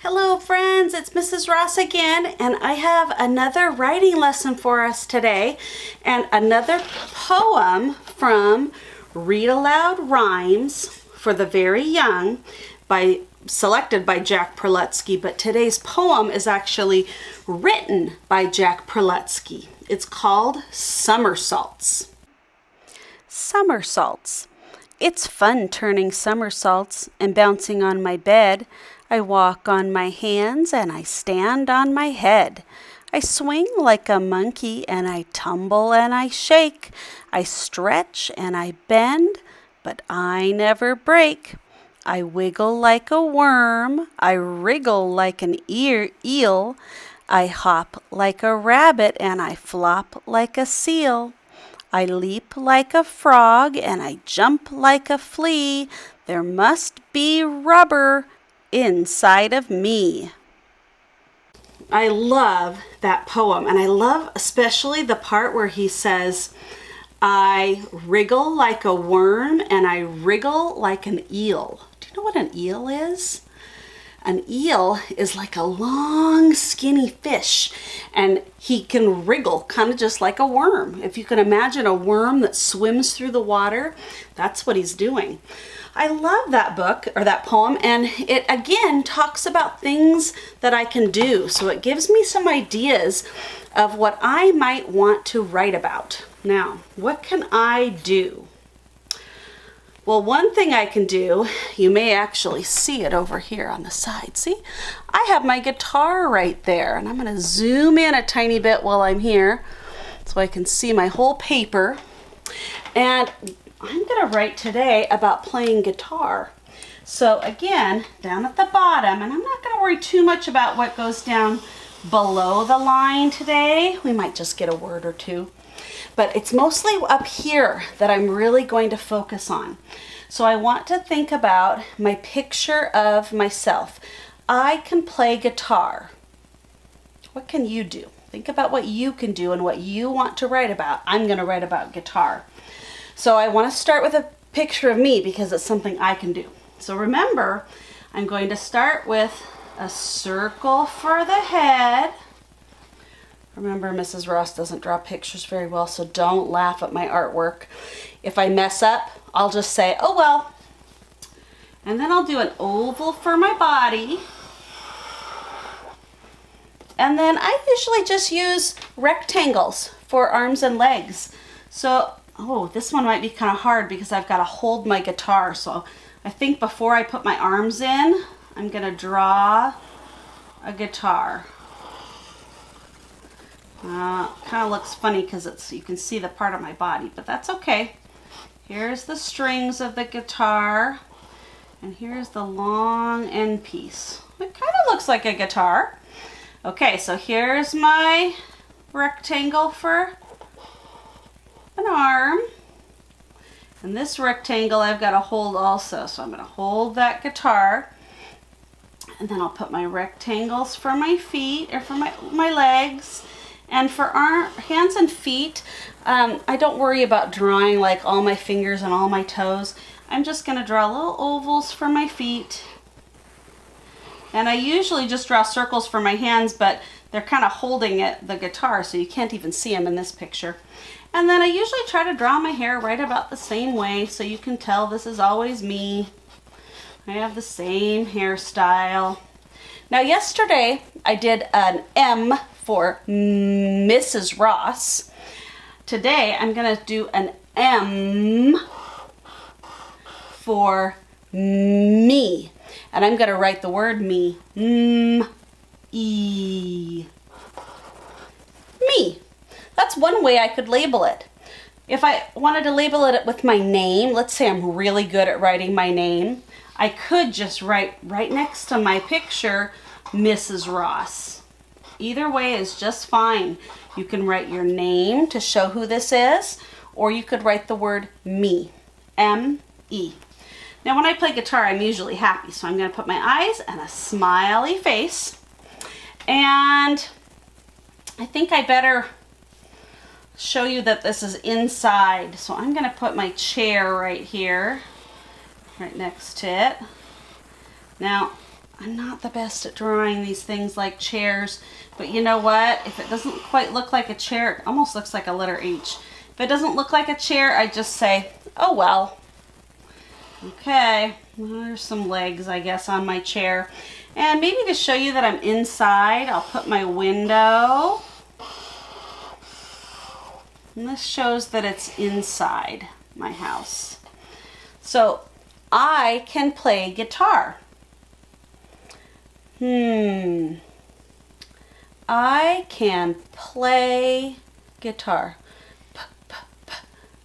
Hello friends, it's Mrs. Ross again, and I have another writing lesson for us today and another poem from Read Aloud Rhymes for the Very Young selected by Jack Prelutsky, but today's poem is actually written by Jack Prelutsky. It's called Somersaults. Somersaults. It's fun turning somersaults and bouncing on my bed. I walk on my hands and I stand on my head. I swing like a monkey and I tumble and I shake. I stretch and I bend, but I never break. I wiggle like a worm. I wriggle like an eel. I hop like a rabbit and I flop like a seal. I leap like a frog and I jump like a flea. There must be rubber inside of me. I love that poem, and I love especially the part where he says, I wriggle like a worm and I wriggle like an eel. Do you know what an eel is? An eel is like a long, skinny fish, and he can wriggle kind of just like a worm. If you can imagine a worm that swims through the water, that's what he's doing. I love that book, or that poem, and it again talks about things that I can do. So it gives me some ideas of what I might want to write about. Now, what can I do? Well, one thing I can do, you may actually see it over here on the side. See, I have my guitar right there, and I'm going to zoom in a tiny bit while I'm here so I can see my whole paper. And I'm going to write today about playing guitar. So again, down at the bottom, and I'm not going to worry too much about what goes down below the line today. We might just get a word or two. But it's mostly up here that I'm really going to focus on. So I want to think about my picture of myself. I can play guitar. What can you do? Think about what you can do and what you want to write about. I'm going to write about guitar. So I want to start with a picture of me because it's something I can do. So remember, I'm going to start with a circle for the head. Remember, Mrs. Ross doesn't draw pictures very well, so don't laugh at my artwork. If I mess up, I'll just say, oh well. And then I'll do an oval for my body. And then I usually just use rectangles for arms and legs. So, oh, this one might be kind of hard because I've got to hold my guitar. So I think before I put my arms in, I'm going to draw a guitar. Kind of looks funny because you can see the part of my body, but that's okay. Here's the strings of the guitar, and here's the long end piece. It kind of looks like a guitar. Okay, so here's my rectangle for an arm, and this rectangle I've got to hold also, so I'm going to hold that guitar, and then I'll put my rectangles for my feet, or for my legs. And for our hands and feet, I don't worry about drawing like all my fingers and all my toes. I'm just going to draw little ovals for my feet. And I usually just draw circles for my hands, but they're kind of holding the guitar, so you can't even see them in this picture. And then I usually try to draw my hair right about the same way, so you can tell this is always me. I have the same hairstyle. Now yesterday I did an M for Mrs. Ross. Today I'm going to do an M for me. And I'm going to write the word me. Me. That's one way I could label it. If I wanted to label it with my name, let's say I'm really good at writing my name, I could just write right next to my picture, Mrs. Ross. Either way is just fine. You can write your name to show who this is, or you could write the word me, M-E. Now when I play guitar, I'm usually happy, so I'm going to put my eyes and a smiley face. And I think I better show you that this is inside. So I'm going to put my chair right here, right next to it. Now, I'm not the best at drawing these things like chairs, but you know what? If it doesn't quite look like a chair, it almost looks like a letter H. If it doesn't look like a chair, I just say, oh well. Okay, there's some legs, I guess, on my chair. And maybe to show you that I'm inside, I'll put my window. And this shows that it's inside my house. So I can play guitar. I can play guitar.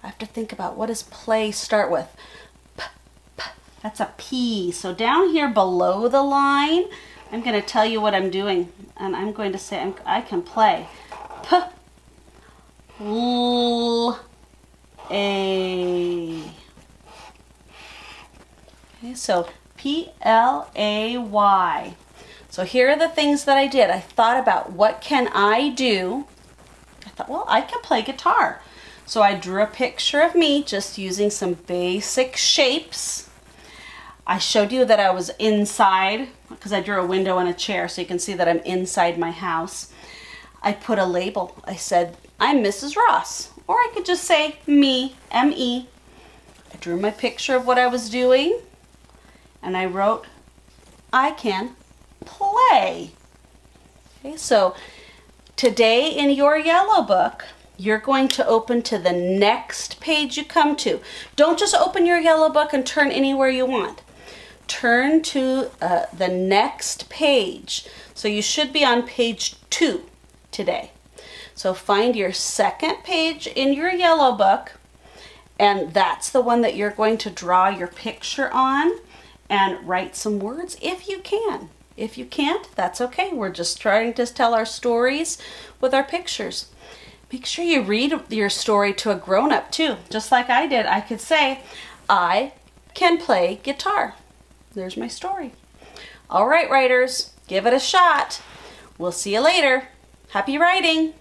I have to think about, what does play start with? That's a P. So down here below the line, I'm going to tell you what I'm doing. And I'm going to say I can play. P, L, A. Okay, so P-L-A-Y. So here are the things that I did. I thought about, what can I do? I thought, well, I can play guitar. So I drew a picture of me just using some basic shapes. I showed you that I was inside because I drew a window and a chair, so you can see that I'm inside my house. I put a label. I said, I'm Mrs. Ross. Or I could just say me, M-E. I drew my picture of what I was doing, and I wrote, I can play. Okay, so today in your yellow book, you're going to open to the next page you come to. Don't just open your yellow book and turn anywhere you want. Turn to the next page. So you should be on page 2 today. So find your second page in your yellow book, and that's the one that you're going to draw your picture on and write some words if you can. If you can't, that's okay. We're just trying to tell our stories with our pictures. Make sure you read your story to a grown-up too, just like I did. I could say, I can play guitar. There's my story. All right, writers, give it a shot. We'll see you later. Happy writing.